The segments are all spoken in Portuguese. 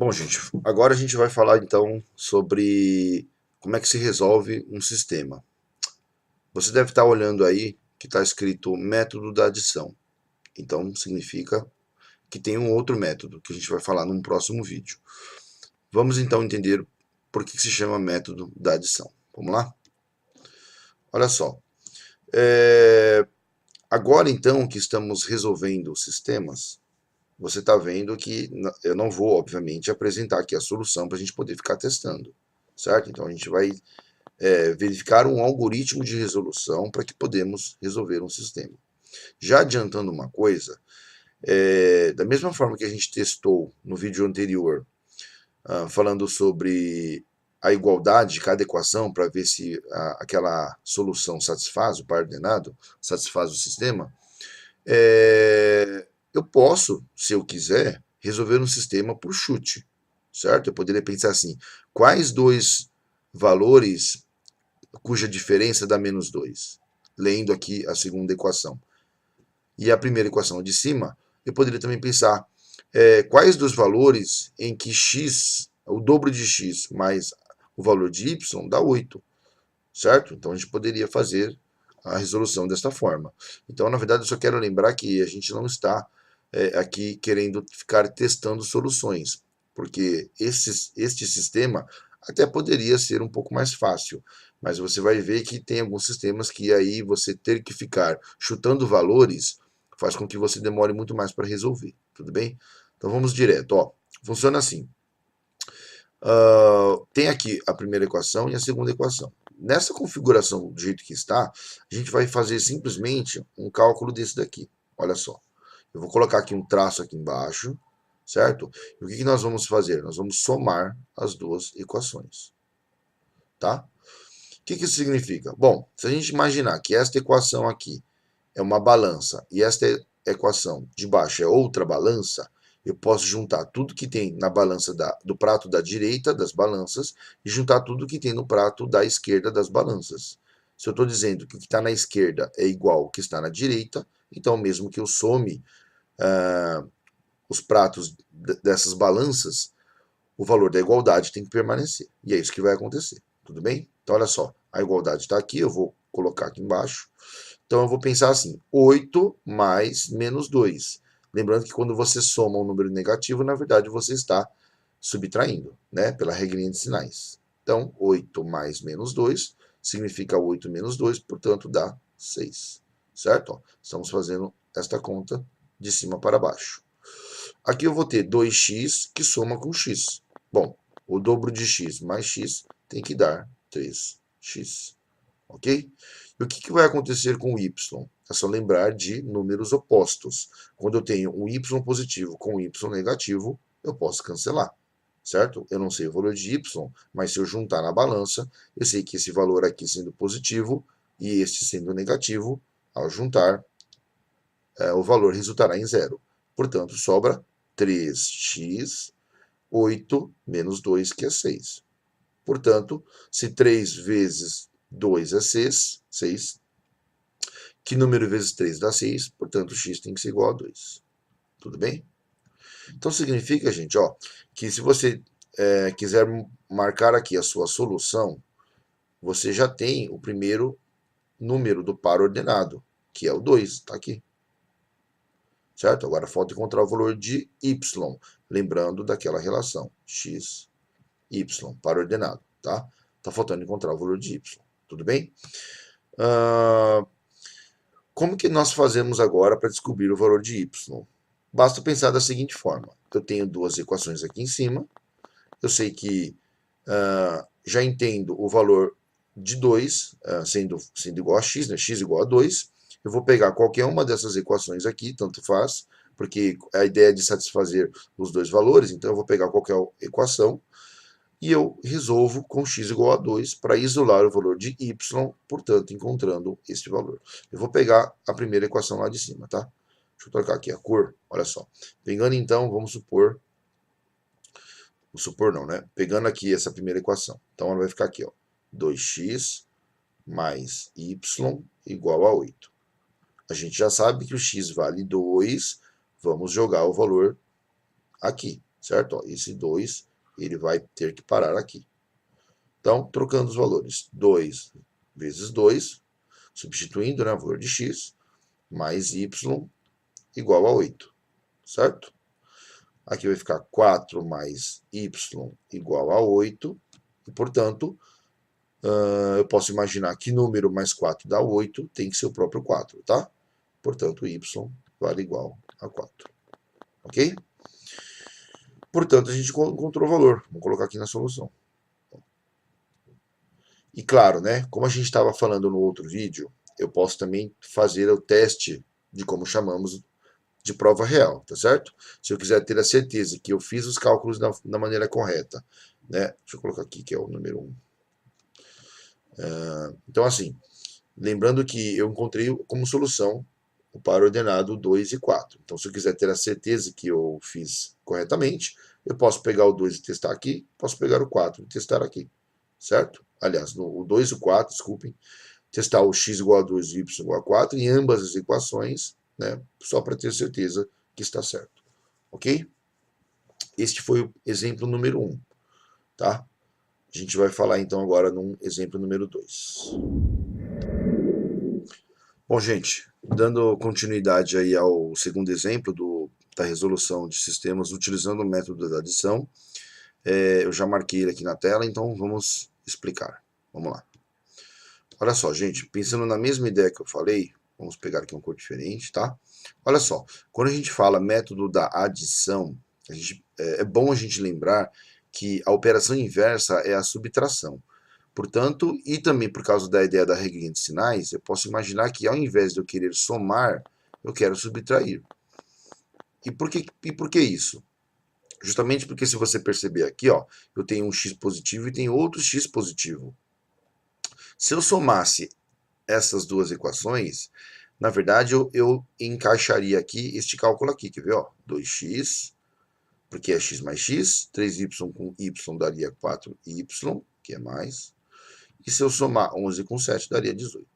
Bom, gente, agora a gente vai falar então sobre como é que se resolve um sistema. Você deve estar olhando aí que está escrito método da adição. Então significa que tem um outro método que a gente vai falar num próximo vídeo. Vamos então entender por que se chama método da adição. Vamos lá? Olha só. Agora então que estamos resolvendo sistemas, você está vendo que eu não vou, obviamente, apresentar aqui a solução para a gente poder ficar testando, certo? Então a gente vai verificar um algoritmo de resolução para que podemos resolver um sistema. Já adiantando uma coisa, da mesma forma que a gente testou no vídeo anterior, falando sobre a igualdade de cada equação para ver se aquela solução satisfaz o par ordenado, satisfaz o sistema, eu posso, se eu quiser, resolver um sistema por chute, certo? Eu poderia pensar assim, quais dois valores cuja diferença dá menos 2, lendo aqui a segunda equação. E a primeira equação de cima, eu poderia também pensar quais dos valores em que x, o dobro de x mais o valor de y dá 8, certo? Então a gente poderia fazer a resolução desta forma. Então, na verdade, eu só quero lembrar que a gente não está aqui querendo ficar testando soluções, porque este sistema até poderia ser um pouco mais fácil, mas você vai ver que tem alguns sistemas que aí você ter que ficar chutando valores faz com que você demore muito mais para resolver, tudo bem? Então vamos direto, ó. Funciona assim. Tem aqui a primeira equação e a segunda equação. Nessa configuração do jeito que está, a gente vai fazer simplesmente um cálculo desse daqui. Olha só. Eu vou colocar aqui um traço aqui embaixo, certo? E o que nós vamos fazer? Nós vamos somar as duas equações. Tá? O que isso significa? Bom, se a gente imaginar que esta equação aqui é uma balança e esta equação de baixo é outra balança, eu posso juntar tudo que tem na balança do prato da direita das balanças e juntar tudo que tem no prato da esquerda das balanças. Se eu estou dizendo que o que está na esquerda é igual ao que está na direita, então mesmo que eu some os pratos dessas balanças, o valor da igualdade tem que permanecer. E é isso que vai acontecer, tudo bem? Então olha só, a igualdade está aqui, eu vou colocar aqui embaixo. Então eu vou pensar assim, 8 mais menos 2. Lembrando que quando você soma um número negativo, na verdade você está subtraindo, né, pela regrinha de sinais. Então, 8 mais menos 2 significa 8 menos 2, portanto dá 6. Certo? Ó, estamos fazendo esta conta de cima para baixo. Aqui eu vou ter 2x que soma com x. Bom, o dobro de x mais x tem que dar 3x. Ok? E o que vai acontecer com o y? É só lembrar de números opostos. Quando eu tenho um y positivo com um y negativo, eu posso cancelar, certo? Eu não sei o valor de y, mas se eu juntar na balança, eu sei que esse valor aqui sendo positivo e este sendo negativo, ao juntar, o valor resultará em zero. Portanto, sobra 3x, 8 menos 2, que é 6. Portanto, se 3 vezes 2 é 6, que número vezes 3 dá 6, portanto, x tem que ser igual a 2. Tudo bem? Então, significa, gente, ó, que se você quiser marcar aqui a sua solução, você já tem o primeiro número do par ordenado, que é o 2, está aqui. Certo? Agora falta encontrar o valor de y, lembrando daquela relação, x, y, par ordenado, tá? Está faltando encontrar o valor de y, tudo bem? Como que nós fazemos agora para descobrir o valor de y? Basta pensar da seguinte forma. Eu tenho duas equações aqui em cima. Eu sei que já entendo o valor de 2, sendo igual a x, né? X igual a 2. Eu vou pegar qualquer uma dessas equações aqui, tanto faz, porque a ideia é de satisfazer os dois valores, então eu vou pegar qualquer equação e eu resolvo com x igual a 2 para isolar o valor de y, portanto, encontrando este valor. Eu vou pegar a primeira equação lá de cima, tá? Deixa eu trocar aqui a cor, olha só. Pegando então, vamos supor não, né? Pegando aqui essa primeira equação. Então, ela vai ficar aqui, ó. 2x mais y igual a 8. A gente já sabe que o x vale 2, vamos jogar o valor aqui, certo? Ó, esse 2, ele vai ter que parar aqui. Então, trocando os valores, 2 vezes 2, substituindo, né, o valor de x, mais y igual a 8, certo? Aqui vai ficar 4 mais y igual a 8, e, portanto, eu posso imaginar que número mais 4 dá 8, tem que ser o próprio 4, tá? Portanto, y vale igual a 4, ok? Portanto, a gente encontrou o valor. Vamos colocar aqui na solução. E claro, né, como a gente estava falando no outro vídeo, eu posso também fazer o teste de como chamamos de prova real, tá certo? Se eu quiser ter a certeza que eu fiz os cálculos da maneira correta, né? Deixa eu colocar aqui que é o número 1. Então, assim, lembrando que eu encontrei como solução o par ordenado 2 e 4. Então, se eu quiser ter a certeza que eu fiz corretamente, eu posso pegar o 2 e testar aqui, posso pegar o 4 e testar aqui, certo? Aliás, o 2 e o 4, desculpem, testar o x igual a 2 e o y igual a 4 em ambas as equações, né, só para ter certeza que está certo, ok? Este foi o exemplo número 1, tá? A gente vai falar então agora num exemplo número 2. Bom, gente, dando continuidade aí ao segundo exemplo da resolução de sistemas utilizando o método da adição, eu já marquei ele aqui na tela, então vamos explicar. Vamos lá. Olha só, gente, pensando na mesma ideia que eu falei, vamos pegar aqui uma cor diferente, tá? Olha só, quando a gente fala método da adição, é bom a gente lembrar que a operação inversa é a subtração. Portanto, e também por causa da ideia da regrinha de sinais, eu posso imaginar que ao invés de eu querer somar, eu quero subtrair. E por que isso? Justamente porque se você perceber aqui, ó, eu tenho um x positivo e tenho outro x positivo. Se eu somasse essas duas equações, na verdade eu encaixaria aqui este cálculo aqui, quer ver? Ó, 2x, porque é x mais x, 3y com y daria 4y, que é mais. E se eu somar 11 com 7, daria 18.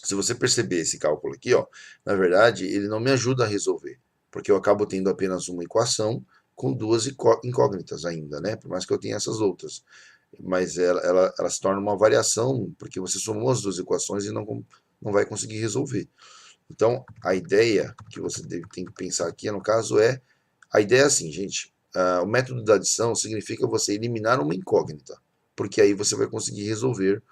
Se você perceber esse cálculo aqui, ó, na verdade, ele não me ajuda a resolver, porque eu acabo tendo apenas uma equação com duas incógnitas ainda, né? Por mais que eu tenha essas outras. Mas ela se torna uma variação, porque você somou as duas equações e não vai conseguir resolver. Então, a ideia que você tem que pensar aqui, no caso, a ideia é assim, gente, o método da adição significa você eliminar uma incógnita, porque aí você vai conseguir resolver,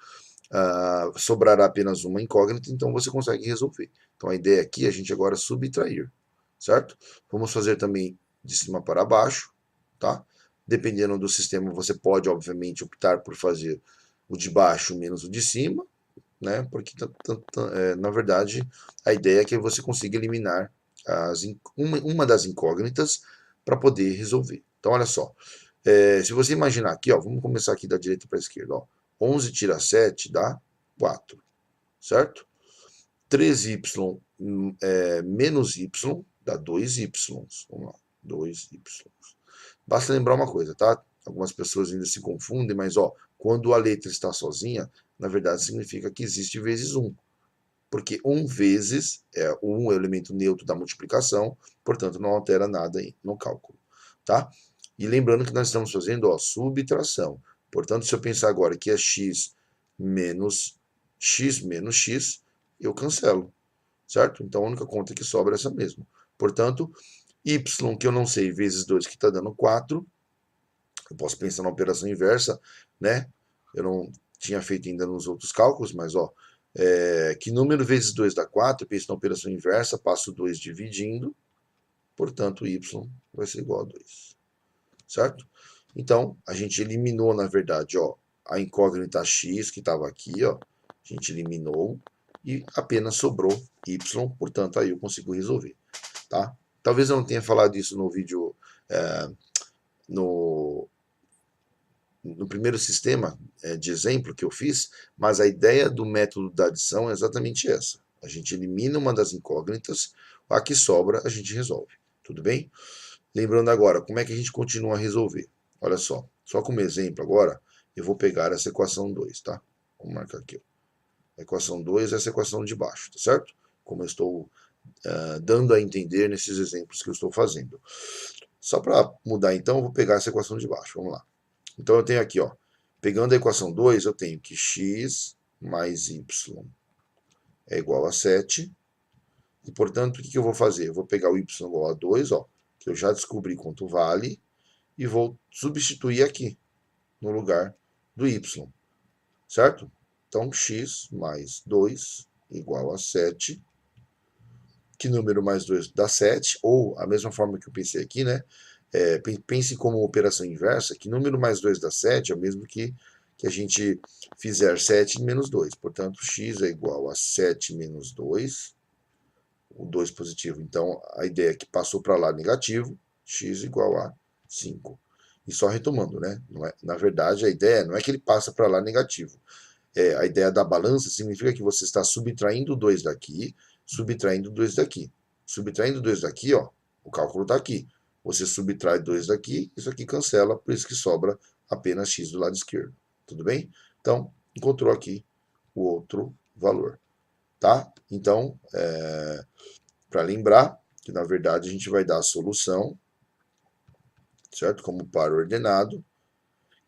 sobrará apenas uma incógnita, então você consegue resolver. Então, a ideia aqui é a gente agora subtrair, certo? Vamos fazer também de cima para baixo, tá? Dependendo do sistema, você pode, obviamente, optar por fazer o de baixo menos o de cima, né? Porque, na verdade, a ideia é que você consiga eliminar uma das incógnitas para poder resolver. Então, olha só. Se você imaginar aqui, ó, vamos começar aqui da direita para a esquerda. Ó, 11 tira 7 dá 4, certo? 3y menos y dá 2y. Vamos lá, 2y. Basta lembrar uma coisa, tá? Algumas pessoas ainda se confundem, mas ó, quando a letra está sozinha, na verdade significa que existe vezes 1. Porque 1 vezes, 1 é o elemento neutro da multiplicação, portanto não altera nada aí no cálculo, tá? E lembrando que nós estamos fazendo, ó, subtração. Portanto, se eu pensar agora que é x menos x, eu cancelo, certo? Então a única conta que sobra é essa mesma. Portanto, y, que eu não sei, vezes 2, que está dando 4, eu posso pensar na operação inversa, né? Eu não tinha feito ainda nos outros cálculos, mas ó, que número vezes 2 dá 4, eu penso na operação inversa, passo 2 dividindo, portanto, y vai ser igual a 2, certo? Então, a gente eliminou, na verdade, ó, a incógnita x que estava aqui, ó, a gente eliminou e apenas sobrou y, portanto, aí eu consigo resolver, tá? Talvez eu não tenha falado isso no vídeo, no primeiro sistema de exemplo que eu fiz, mas a ideia do método da adição é exatamente essa. A gente elimina uma das incógnitas, a que sobra a gente resolve. Tudo bem? Lembrando agora, como é que a gente continua a resolver? Olha só como exemplo agora, eu vou pegar essa equação 2, tá? Vamos marcar aqui. A equação 2 é essa equação de baixo, tá certo? Como eu estou dando a entender nesses exemplos que eu estou fazendo. Só para mudar então, eu vou pegar essa equação de baixo, vamos lá. Então eu tenho aqui, ó, pegando a equação 2, eu tenho que x mais y é igual a 7. E, portanto, o que eu vou fazer? Eu vou pegar o y igual a 2, ó, que eu já descobri quanto vale, e vou substituir aqui, no lugar do y, certo? Então, x mais 2 igual a 7. Que número mais 2 dá 7, ou a mesma forma que eu pensei aqui, né? Pense como operação inversa, que número mais 2 dá 7 é o mesmo que a gente fizer 7 menos 2. Portanto, x é igual a 7 menos 2, o 2 positivo. Então, a ideia é que passou para lá negativo, x igual a 5. E só retomando, né? Não é, na verdade, a ideia não é que ele passa para lá negativo. A ideia da balança significa que você está subtraindo 2 daqui, subtraindo 2 daqui. Subtraindo 2 daqui, ó, o cálculo está aqui. Você subtrai 2 daqui, isso aqui cancela, por isso que sobra apenas x do lado esquerdo. Tudo bem? Então, encontrou aqui o outro valor. Tá? Então, para lembrar que, na verdade, a gente vai dar a solução, certo? Como par ordenado,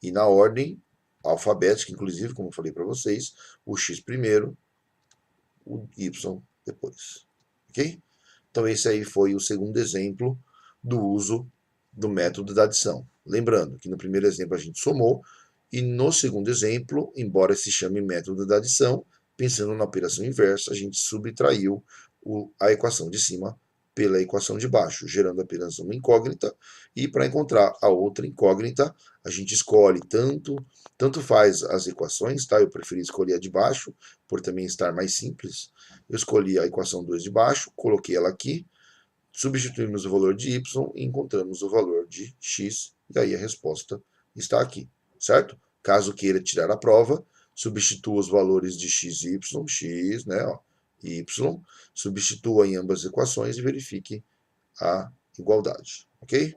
e na ordem alfabética, inclusive, como eu falei para vocês, o x primeiro, o y depois. Ok? Então, esse aí foi o segundo exemplo do uso do método da adição. Lembrando que no primeiro exemplo a gente somou, e no segundo exemplo, embora se chame método da adição, pensando na operação inversa, a gente subtraiu a equação de cima pela equação de baixo, gerando apenas uma incógnita, e para encontrar a outra incógnita, a gente escolhe tanto faz as equações, tá? Eu preferi escolher a de baixo, por também estar mais simples. Eu escolhi a equação 2 de baixo, coloquei ela aqui, substituímos o valor de y e encontramos o valor de x, e aí a resposta está aqui, certo? Caso queira tirar a prova, substitua os valores de x e y, x, né, ó, y, substitua em ambas as equações e verifique a igualdade, ok?